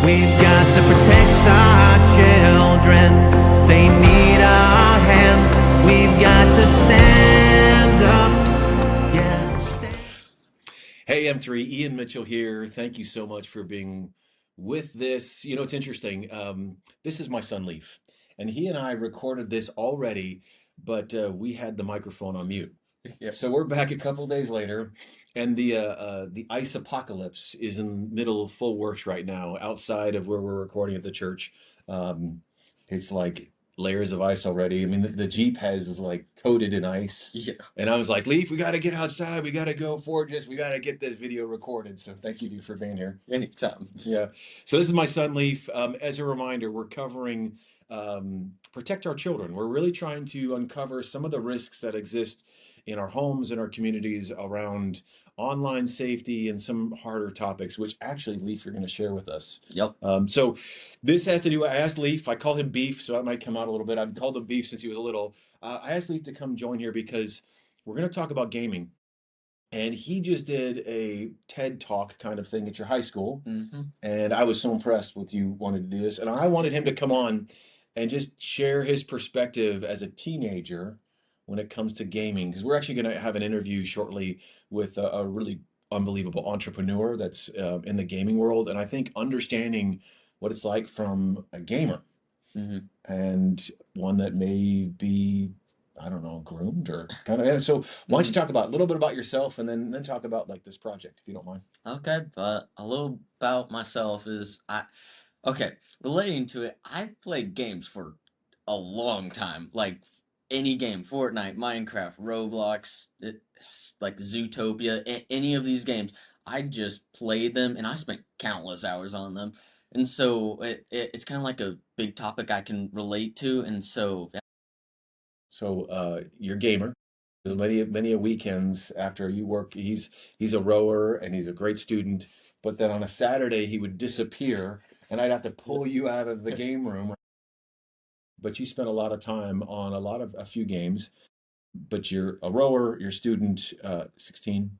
We've got to protect our children. They need our hands. We've got to stand up. Yeah, stand. Hey, M3, Ian Mitchell here. Thank you so much for being with this. You know, it's interesting. This is my son Leif, and he and I recorded this already, but we had the microphone on mute. Yep. So we're back a couple days later, and the ice apocalypse is in middle of full works right now outside of where we're recording at the church. It's like layers of ice already. I mean, the Jeep is like coated in ice. Yeah. And I was like, Leaf, we got to get outside. We got to go forward. We got to get this video recorded. So thank you for being here. Anytime. Yeah. So this is my son, Leif. As a reminder, we're covering protect our children. We're really trying to uncover some of the risks that exist in our homes and our communities around online safety and some harder topics, which actually, Leif, you're going to share with us. Yep. So this has to do, I asked Leif, I call him Beef, so that might come out a little bit. I've called him Beef since he was little. I asked Leif to come join here because we're going to talk about gaming. And he just did a TED Talk kind of thing at your high school. Mm-hmm. And I was so impressed with you wanting to do this. And I wanted him to come on and just share his perspective as a teenager when it comes to gaming. Because we're actually going to have an interview shortly with a really unbelievable entrepreneur that's in the gaming world. And I think understanding what it's like from a gamer and one that may be, I don't know, groomed or kind of. And so why don't you talk about a little bit about yourself and then talk about like this project, if you don't mind. Okay, but a little about myself is relating to it, I've played games for a long time. Like any game, Fortnite, Minecraft, Roblox, like Zootopia, any of these games. I just played them and I spent countless hours on them. And so it's kind of like a big topic I can relate to. And so So you're a gamer. Many a weekends after you work, he's a rower and he's a great student. But then on a Saturday he would disappear, and I'd have to pull you out of the game room. But you spent a lot of time on a few games. But you're a rower, you're a student, 16.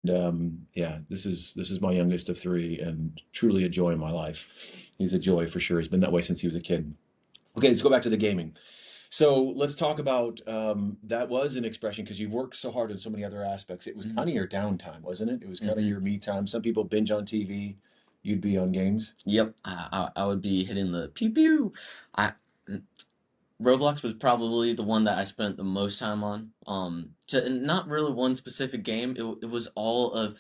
Yeah, this is my youngest of three, and truly a joy in my life. He's a joy for sure. He's been that way since he was a kid. Okay, let's go back to the gaming. So let's talk about that was an expression because you've worked so hard in so many other aspects. It was kind of your downtime, wasn't it? It was kind of your me time. Some people binge on TV. You'd be on games. Yep, I would be hitting the pew pew. I Roblox was probably the one that I spent the most time on. Not really one specific game. It was all of,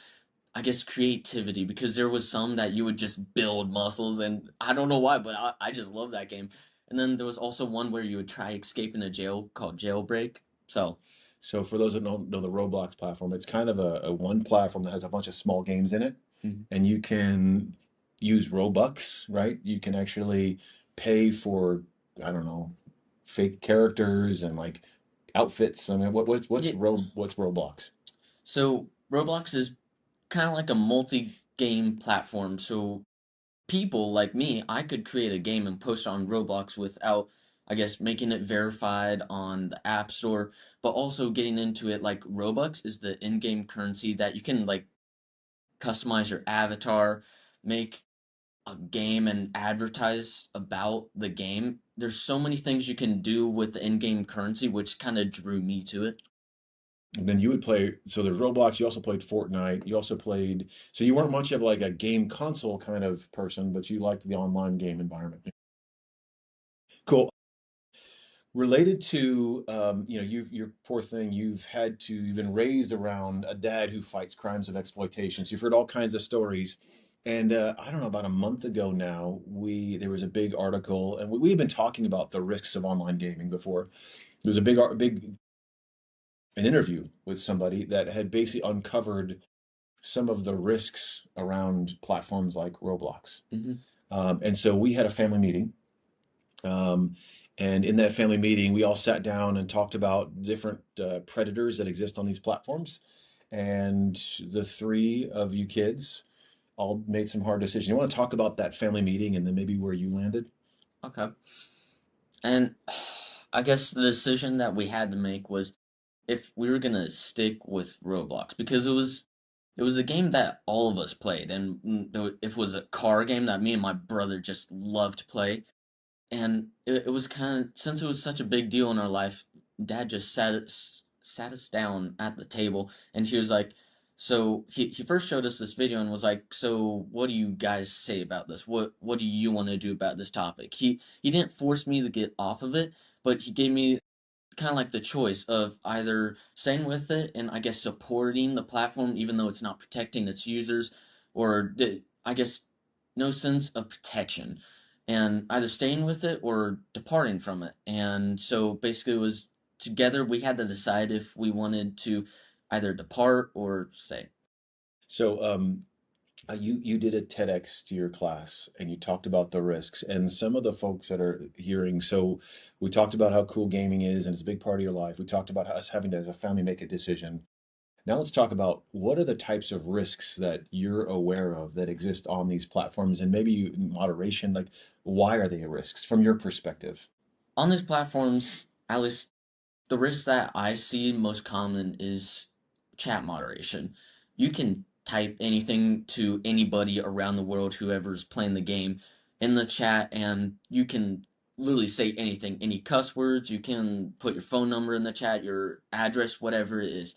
I guess, creativity because there was some that you would just build muscles, and I don't know why, but I just love that game. And then there was also one where you would try escaping a jail called Jailbreak. So for those that don't know the Roblox platform, it's kind of a one platform that has a bunch of small games in it, and you can use Robux, right? You can actually pay for, I don't know, fake characters and like outfits. I mean, what's Yeah. What's Roblox? So Roblox is kind of like a multi-game platform. So people like me, I could create a game and post it on Roblox without, I guess, making it verified on the App Store, but also getting into it like Robux is the in-game currency that you can like customize your avatar, make a game and advertise about the game. There's so many things you can do with the in-game currency, which kind of drew me to it. And then you would play, so there's Roblox, you also played Fortnite, you also played, so you weren't much of like a game console kind of person, but you liked the online game environment. Cool. Related to, your poor thing, you've been raised around a dad who fights crimes of exploitation. So you've heard all kinds of stories. And I don't know, about a month ago now, there was a big article, and we've been talking about the risks of online gaming before. There was a an interview with somebody that had basically uncovered some of the risks around platforms like Roblox. And so we had a family meeting. And in that family meeting, we all sat down and talked about different predators that exist on these platforms. And the three of you kids all made some hard decisions. You want to talk about that family meeting and then maybe where you landed? Okay. And I guess the decision that we had to make was if we were gonna stick with Roblox because it was It was a game that all of us played, and it was a car game that me and my brother just loved to play. And it was kind of, since it was such a big deal in our life, Dad just sat us down at the table, and he was like, so he first showed us this video and was like, so what do you guys say about this? What do you want to do about this topic? He didn't force me to get off of it, but he gave me kind of like the choice of either staying with it and I guess supporting the platform even though it's not protecting its users, or I guess no sense of protection, and either staying with it or departing from it. And so basically it was together we had to decide if we wanted to either depart or stay. So, you did a TEDx to your class and you talked about the risks and some of the folks that are hearing. So we talked about how cool gaming is and it's a big part of your life. We talked about us having to, as a family, make a decision. Now let's talk about what are the types of risks that you're aware of that exist on these platforms and maybe moderation, like why are they risks from your perspective? On these platforms, at least the risk that I see most common is chat moderation. You can type anything to anybody around the world, whoever's playing the game, in the chat, and you can literally say anything, any cuss words. You can put your phone number in the chat, your address, whatever it is,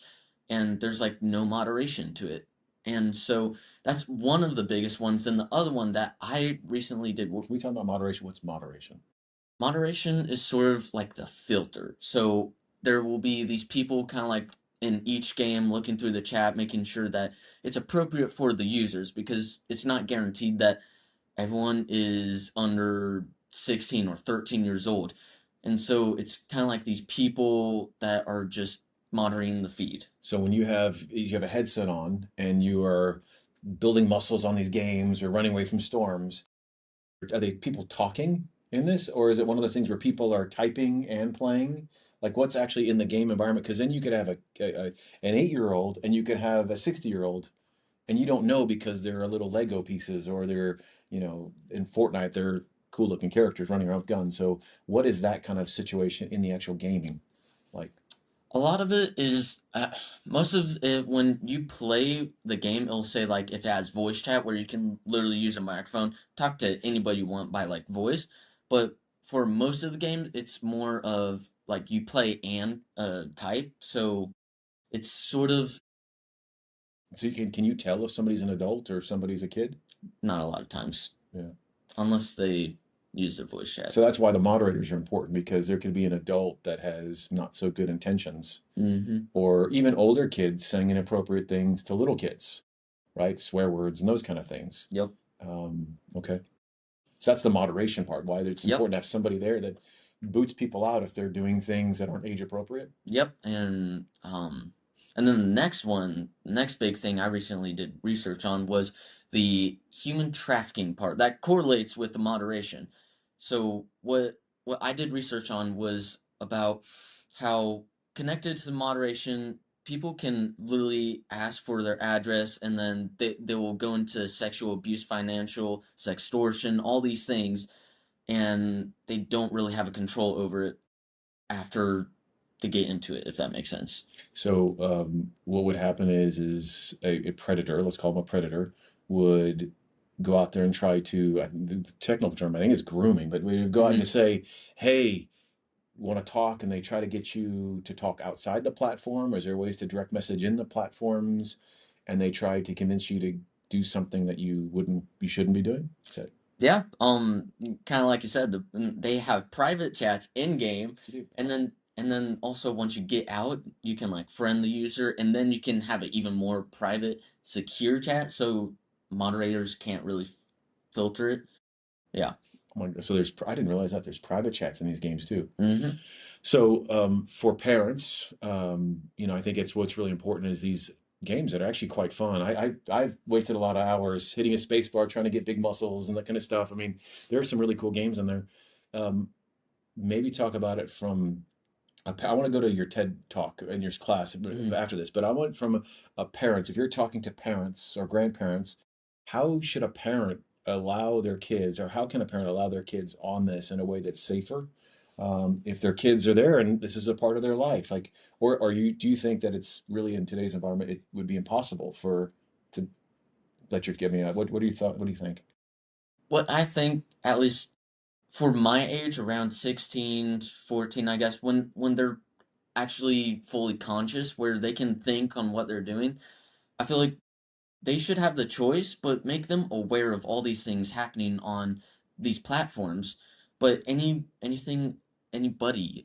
and there's like no moderation to it. And so that's one of the biggest ones. And the other one that I recently did. Can we talk about moderation? What's moderation? Moderation is sort of like the filter. So there will be these people kind of like in each game looking through the chat, making sure that it's appropriate for the users, because it's not guaranteed that everyone is under 16 or 13 years old. And so it's kind of like these people that are just monitoring the feed. So when you have a headset on and you are building muscles on these games or running away from storms, are they people talking in this, or is it one of those things where people are typing and playing? Like what's actually in the game environment? Because then you could have an 8-year-old and you could have a 60-year-old, and you don't know because they're little Lego pieces or they're, in Fortnite, they're cool looking characters running around with guns. So what is that kind of situation in the actual gaming like? A lot of it is most of it when you play the game, it'll say like if it has voice chat where you can literally use a microphone, talk to anybody you want by like voice. But for most of the game, it's more of like you play and type. So it's sort of So can you tell if somebody's an adult or if somebody's a kid? not a lot of times, Yeah. unless they use their voice chat. So that's why the moderators are important because there could be an adult that has not so good intentions, Mm-hmm. or even older kids saying inappropriate things to little kids, right? Swear words and those kind of things. Yep. Okay. So that's the moderation part, why it's Yep. important to have somebody there that boots people out if they're doing things that aren't age appropriate. Yep. And then the next one, next big thing I recently did research on was the human trafficking part. That correlates with the moderation. So what I did research on was about how connected to the moderation, people can literally ask for their address and then they will go into sexual abuse, financial sextortion, all these things, and they don't really have a control over it after they get into it, if that makes sense. So what would happen is a predator, let's call him a predator, would go out there and try to, the technical term I think is grooming, but we would go out and Mm-hmm. just say, hey, want to talk, and they try to get you to talk outside the platform? Or is there ways to direct message in the platforms and they try to convince you to do something that you shouldn't be doing? So, Yeah, kind of like you said, they have private chats in game, and then also once you get out, you can like friend the user, and then you can have an even more private, secure chat, so moderators can't really filter it. Yeah. oh my God, so I didn't realize that there's private chats in these games too. Mm-hmm. So for parents, I think it's what's really important is these games that are actually quite fun. I've wasted a lot of hours hitting a space bar trying to get big muscles and that kind of stuff. I mean, there are some really cool games in there. Um, Maybe talk about it from I want to go to your TED talk in your class Mm-hmm. after this, but I want from a parent. If you're talking to parents or grandparents, how should a parent allow their kids, or how can a parent allow their kids on this in a way that's safer? If their kids are there and this is a part of their life, like, or do you think that it's really in today's environment, it would be impossible for to let your give me a, what do you thought? What do you think? What I think, at least for my age, around 16, 14, I guess, when they're actually fully conscious, where they can think on what they're doing, I feel like they should have the choice, but make them aware of all these things happening on these platforms. But anybody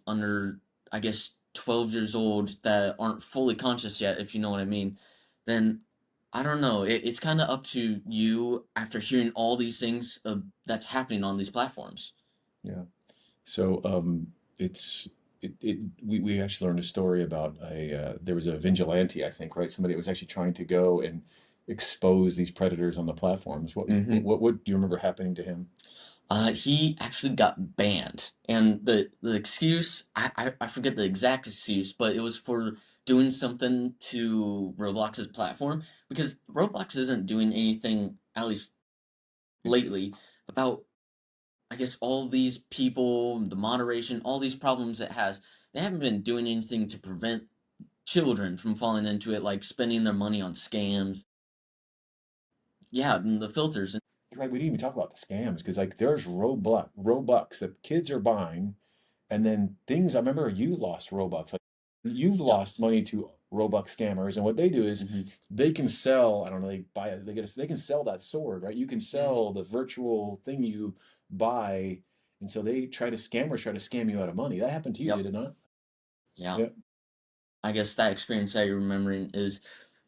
under, I guess, 12 years old that aren't fully conscious yet, if you know what I mean, then I don't know. It's kind of up to you after hearing all these things that's happening on these platforms. Yeah. So it's we actually learned a story about a there was a vigilante, I think, right? Somebody that was actually trying to go and expose these predators on the platforms. Hmm. What do you remember happening to him? He actually got banned, and the excuse, I forget the exact excuse, but it was for doing something to Roblox's platform, because Roblox isn't doing anything, at least lately, about, I guess, all these people, the moderation, all these problems it has. They haven't been doing anything to prevent children from falling into it, like spending their money on scams. Yeah, and the filters. Right, we didn't even talk about the scams because like there's Robux that kids are buying, and then things. I remember you lost Robux. Like you've Yeah. lost money to Robux scammers, and what they do is Hmm. they can sell. I don't know. They buy it. They can sell that sword, right? You can Hmm. sell the virtual thing you buy, and so they try to scammers try to scam you out of money. That happened to you, Yep. did it not? Yeah. Yeah. I guess that experience that you're remembering is,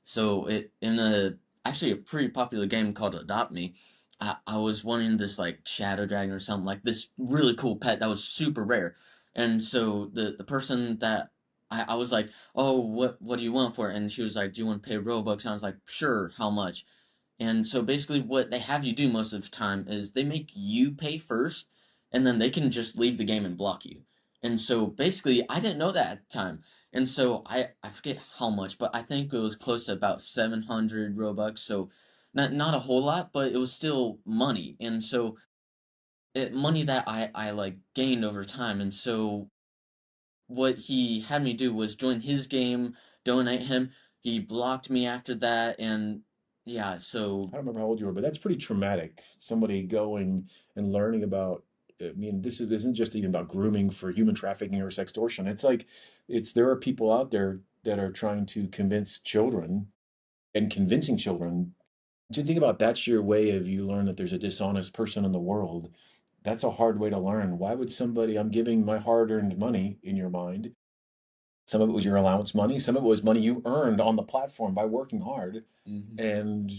so it in a actually a pretty popular game called Adopt Me. I was wanting this like shadow dragon or something, like this really cool pet that was super rare, and so the person that I was like, oh, what do you want for it? And she was like, do you want to pay Robux? And I was like, sure, how much? And so basically, what they have you do most of the time is they make you pay first, and then they can just leave the game and block you. And so basically, I didn't know that at the time. And so I forget how much, but I think it was close to about 700 Robux. So not a whole lot, but it was still money. And so money that I like gained over time. And so what he had me do was join his game, donate him. He blocked me after that, and yeah, so. I don't remember how old you were, but that's pretty traumatic. Somebody going and learning about. I mean, this isn't just even about grooming for human trafficking or sextortion. It's like, it's there are people out there that are trying to convince children and convincing children. Do you think about that's your way of you learn that there's a dishonest person in the world? That's a hard way to learn. Why would somebody, I'm giving my hard-earned money in your mind. Some of it was your allowance money, some of it was money you earned on the platform by working hard, Mhm. and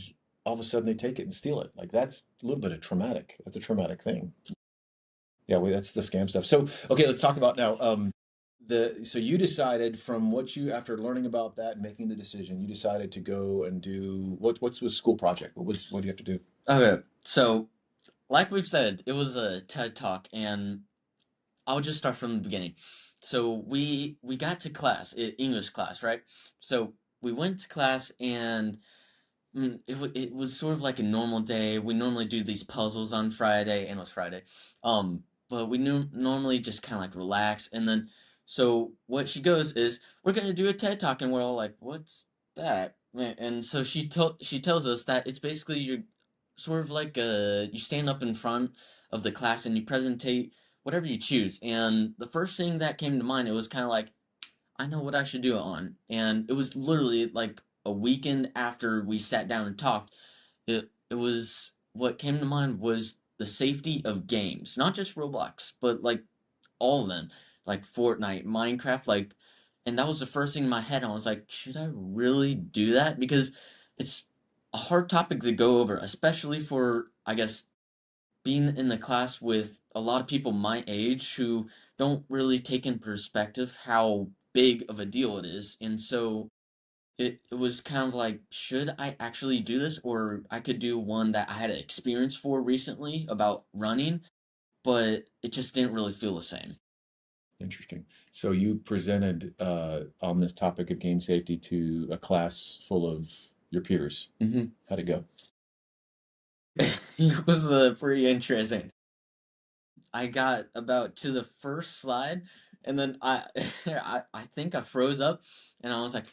all of a sudden they take it and steal it. Like that's a little bit of traumatic. That's a traumatic thing. Yeah, that's the scam stuff. So, okay, let's talk about now. The so you decided from what you after learning about that and making the decision, you decided to go and do what's the school project? What do you have to do? Okay, so like we've said, it was a TED Talk, and I'll just start from the beginning. So we got to class, English class, right? So we went to class, and it was sort of like a normal day. We normally do these puzzles on Friday, and it was Friday. But we normally just kind of like relax, and then so what she goes is, we're gonna do a TED Talk, and we're all like, what's that? And so she tells us that it's basically you're sort of like you stand up in front of the class and you presentate whatever you choose. And the first thing that came to mind, it was kind of like, I know what I should do it on. And it was literally like a weekend after we sat down and talked. It was, what came to mind was the safety of games, not just Roblox, but like all of them, like Fortnite, Minecraft, like, and that was the first thing in my head. I was like, should I really do that? Because it's a hard topic to go over, especially for, I guess, being in the class with a lot of people my age who don't really take in perspective how big of a deal it is. And so it was kind of like, should I actually do this? Or I could do one that I had an experience for recently about running, but it just didn't really feel the same. Interesting. So you presented on this topic of game safety to a class full of your peers. Hmm. How'd it go? It was pretty interesting. I got about to the first slide, and then I, I think I froze up, and I was like,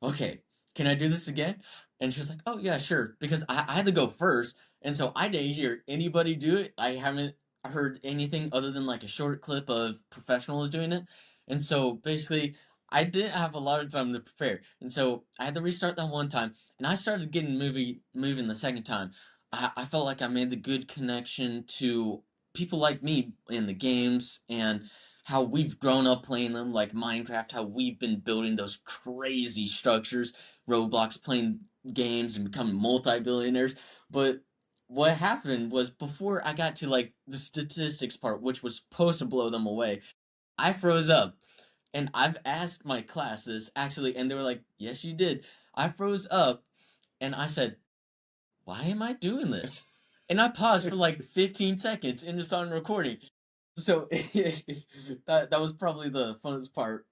okay. can I do this again? And she was like, oh yeah, sure. Because I had to go first. And so I didn't hear anybody do it. I haven't heard anything other than like a short clip of professionals doing it. And so basically I didn't have a lot of time to prepare. And so I had to restart that one time. And I started getting moving the second time. I felt like I made the good connection to people like me in the games and how we've grown up playing them, like Minecraft, how we've been building those crazy structures, Roblox, playing games and becoming multi-billionaires. But what happened was before I got to like the statistics part, which was supposed to blow them away, I froze up. And I've asked my class this actually, and they were like, yes, you did. I froze up and I said, why am I doing this? And I paused for like 15 seconds and it's on recording. So that was probably the funnest part.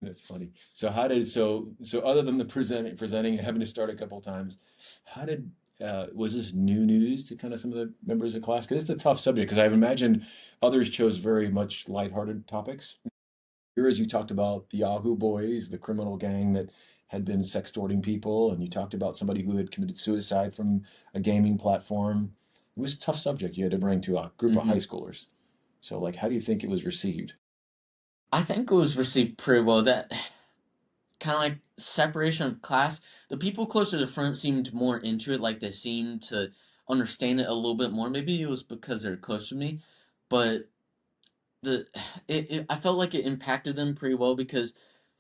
That's funny. So how did so other than the presenting and having to start a couple times, how did was this new news to kind of some of the members of class? Because it's a tough subject. Because I've imagined others chose very much lighthearted topics. Yours, you talked about the Yahoo Boys, the criminal gang that had been sextorting people, and you talked about somebody who had committed suicide from a gaming platform. It was a tough subject you had to bring to a group of high Hmm. schoolers. So, like, how do you think it was received? I think it was received pretty well. That kind of like separation of class. The people closer to the front seemed more into it, like they seemed to understand it a little bit more. Maybe it was because they're close to me, but the I felt like it impacted them pretty well because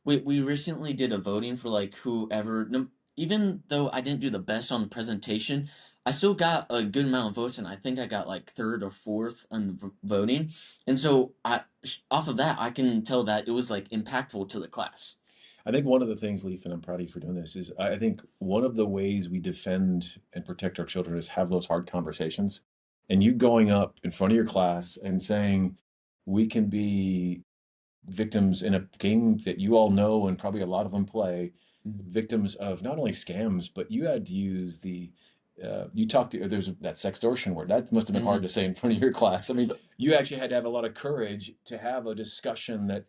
we recently did a voting for like whoever. Even though I didn't do the best on the presentation, I still got a good amount of votes, and I think I got like third or fourth on the voting. And so I off of that, I can tell that it was like impactful to the class. I think one of the things, Leif, and I'm proud of you for doing this, is I think one of the ways we defend and protect our children is have those hard conversations. And you going up in front of your class and saying, we can be victims in a game that you all know and probably a lot of them play, Mhm. victims of not only scams, but you had to use you talked to, there's that sextortion word. That must have been hard Mhm. to say in front of your class. I mean, you actually had to have a lot of courage to have a discussion that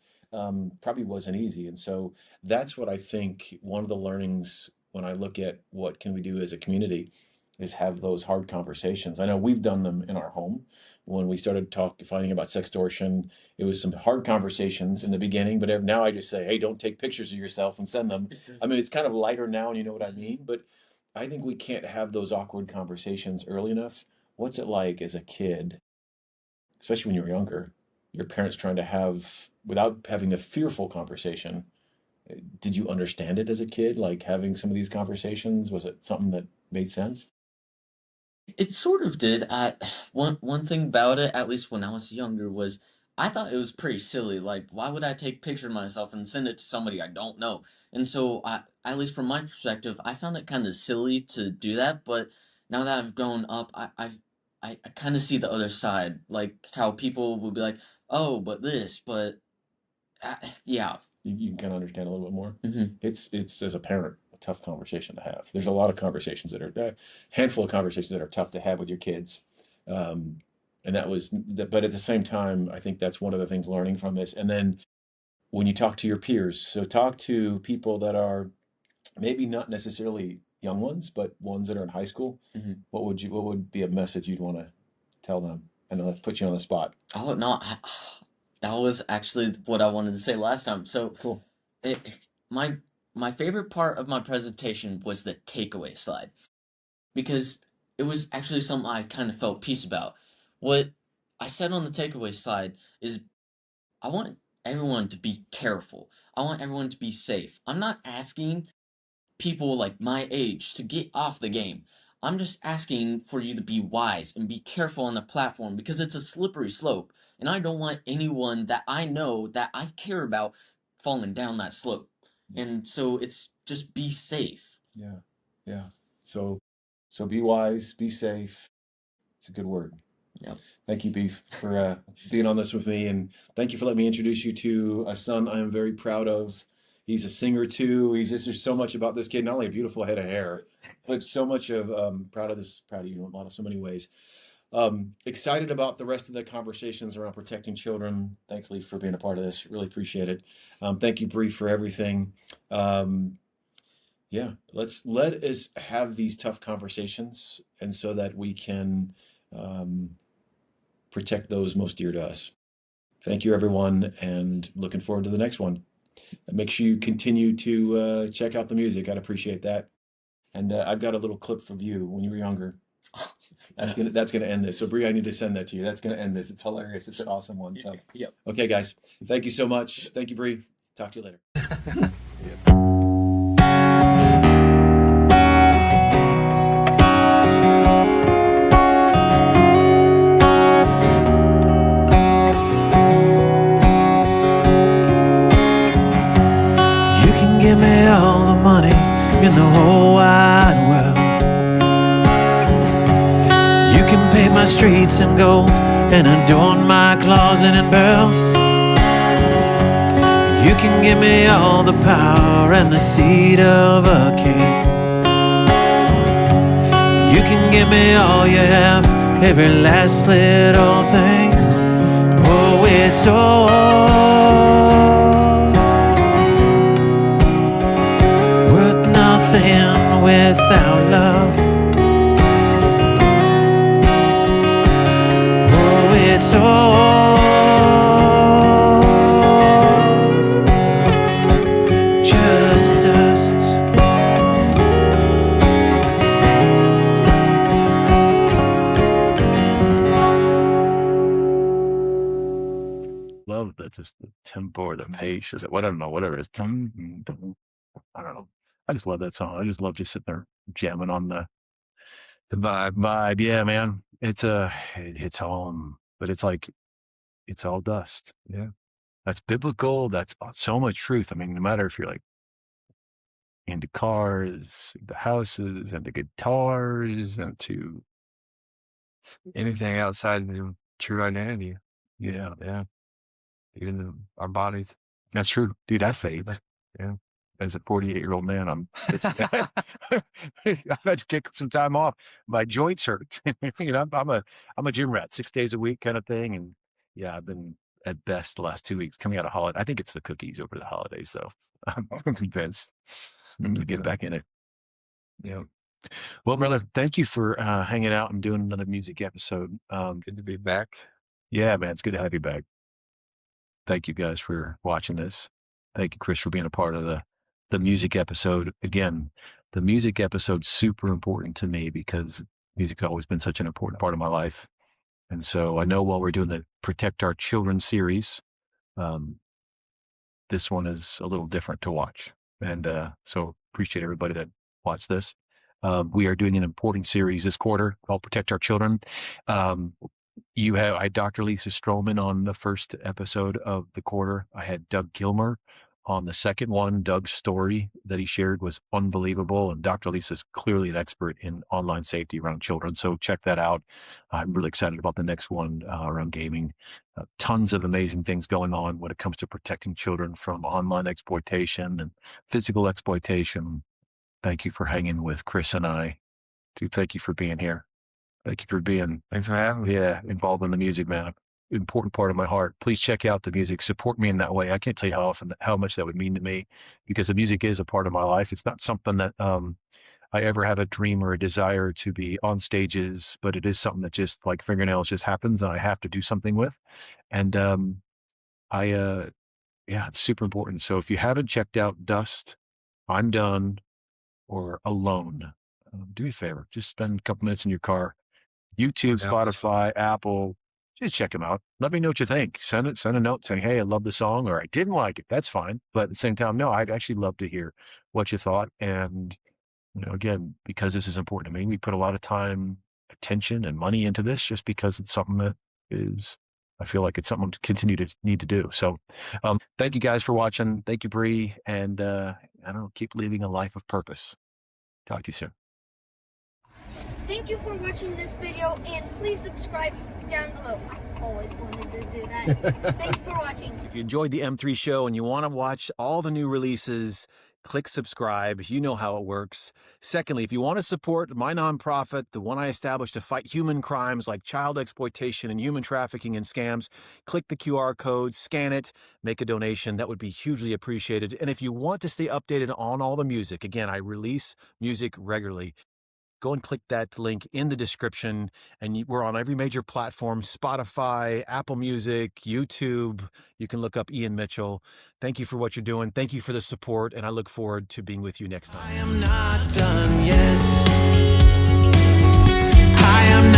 probably wasn't easy. And so that's what I think one of the learnings when I look at what can we do as a community is have those hard conversations. I know we've done them in our home. When we started finding about sextortion, it was some hard conversations in the beginning, but now I just say, hey, don't take pictures of yourself and send them. I mean, it's kind of lighter now, and you know what I mean? But I think we can't have those awkward conversations early enough. What's it like as a kid, especially when you're younger, your parents trying to have, without having a fearful conversation? Did you understand it as a kid, like having some of these conversations? Was it something that made sense? It sort of did. One thing about it, at least when I was younger, was I thought it was pretty silly. Like, why would I take a picture of myself and send it to somebody I don't know? And so, at least from my perspective, I found it kind of silly to do that. But now that I've grown up, I kind of see the other side, like how people would be like, "Oh, but this, but yeah." You can kind of understand a little bit more. Hmm. It's as a parent a tough conversation to have. There's a lot of conversations that are a handful of conversations that are tough to have with your kids. Um, and that was, but at the same time, I think that's one of the things learning from this. And then when you talk to your peers, so talk to people that are maybe not necessarily young ones, but ones that are in high school. Hmm. What would be a message you'd want to tell them? And let's put you on the spot. Oh no, that was actually what I wanted to say last time. So Cool. it, my my favorite part of my presentation was the takeaway slide because it was actually something I kind of felt peace about. What I said on the takeaway slide is I want everyone to be careful. I want everyone to be safe. I'm not asking people like my age to get off the game. I'm just asking for you to be wise and be careful on the platform because it's a slippery slope. And I don't want anyone that I know that I care about falling down that slope. Yeah. And so it's just be safe. Yeah. Yeah. So, so be wise, be safe. It's a good word. Yep. Thank you, Beef, for being on this with me, and thank you for letting me introduce you to a son I am very proud of. He's a singer too. He's just there's so much about this kid. Not only a beautiful head of hair, but so much of proud of you in a lot of so many ways. Excited about the rest of the conversations around protecting children. Thanks, Lee, for being a part of this. Really appreciate it. Thank you, Bree, for everything. Um, Yeah, let us have these tough conversations, and so that we can protect those most dear to us. Thank you, everyone, and looking forward to the next one. Make sure you continue to check out the music. I'd appreciate that. And I've got a little clip from you when you were younger. That's gonna end this. So Bree, I need to send that to you. That's gonna end this. It's hilarious. It's an awesome one. So Yep. okay, guys. Thank you so much. Thank you, Bree. Talk to you later. You can give me all the money in the whole wide world. You can paint my streets in gold and adorn my closet in pearls. You can give me all the power and the seat of a king. You can give me all you have, every last little thing. Oh, it's all worth nothing without love. Oh, it's all just dust. Love that, just the tempo or the pace, is it what, I don't know, whatever it is. Dun, dun, I don't know. I just love that song. I just love just sitting there jamming on the vibe. Yeah, man. It hits home, but it's like it's all dust. Yeah. That's biblical. That's so much truth. I mean, no matter if you're like into cars, the houses, and the guitars, and to anything outside of true identity. yeah, Yeah. Even our bodies. that's true, dude. That fades. Yeah. As a 48-year-old man, I've had to take some time off. My joints hurt. You know, I'm a gym rat, 6 days a week kind of thing. And yeah, I've been at best the last 2 weeks coming out of holiday. I think it's the cookies over the holidays, though. I'm convinced I'm going to get back in it. Yeah. Well, brother, thank you for hanging out and doing another music episode. Good to be back. Yeah, man, it's good to have you back. Thank you guys for watching this. Thank you, Chris, for being a part of the music episode. Again, the music episode's super important to me because music's always been such an important part of my life. And so I know while we're doing the Protect Our Children series, this one is a little different to watch. And so appreciate everybody that watched this. We are doing an important series this quarter called Protect Our Children. I had Dr. Lisa Stroman on the first episode of the quarter. I had Doug Gilmer on the second one. Doug's story that he shared was unbelievable. And Dr. Lisa is clearly an expert in online safety around children. So check that out. I'm really excited about the next one around gaming. Tons of amazing things going on when it comes to protecting children from online exploitation and physical exploitation. Thank you for hanging with Chris and I. Dude, thank you for being here. Thank you for being Thanks for having me. involved in the music, man. Important part of my heart. Please check out the music. Support me in that way. I can't tell you how much that would mean to me, because the music is a part of my life. It's not something that I ever had a dream or a desire to be on stages, but it is something that just like fingernails just happens and I have to do something with. And it's super important. So if you haven't checked out Dust, I'm Done, or Alone, do me a favor. Just spend a couple minutes in your car. YouTube, Yeah. Spotify, Apple, just check them out. Let me know what you think. Send a note saying, hey, I love the song, or I didn't like it. That's fine. But at the same time, no, I'd actually love to hear what you thought. And, again, because this is important to me, we put a lot of time, attention, and money into this just because it's something that I feel like it's something to continue to need to do. So thank you guys for watching. Thank you, Bree. And keep living a life of purpose. Talk to you soon. Thank you for watching this video, and please subscribe down below. I always wanted to do that. Thanks for watching. If you enjoyed the M3 show and you want to watch all the new releases, click subscribe. You know how it works. Secondly, if you want to support my nonprofit, the one I established to fight human crimes like child exploitation and human trafficking and scams, click the QR code, scan it, make a donation. That would be hugely appreciated. And if you want to stay updated on all the music, again, I release music regularly. Go and click that link in the description. And we're on every major platform: Spotify, Apple Music, YouTube. You can look up Ian Mitchell. Thank you for what you're doing. Thank you for the support. And I look forward to being with you next time. I am not done yet. I am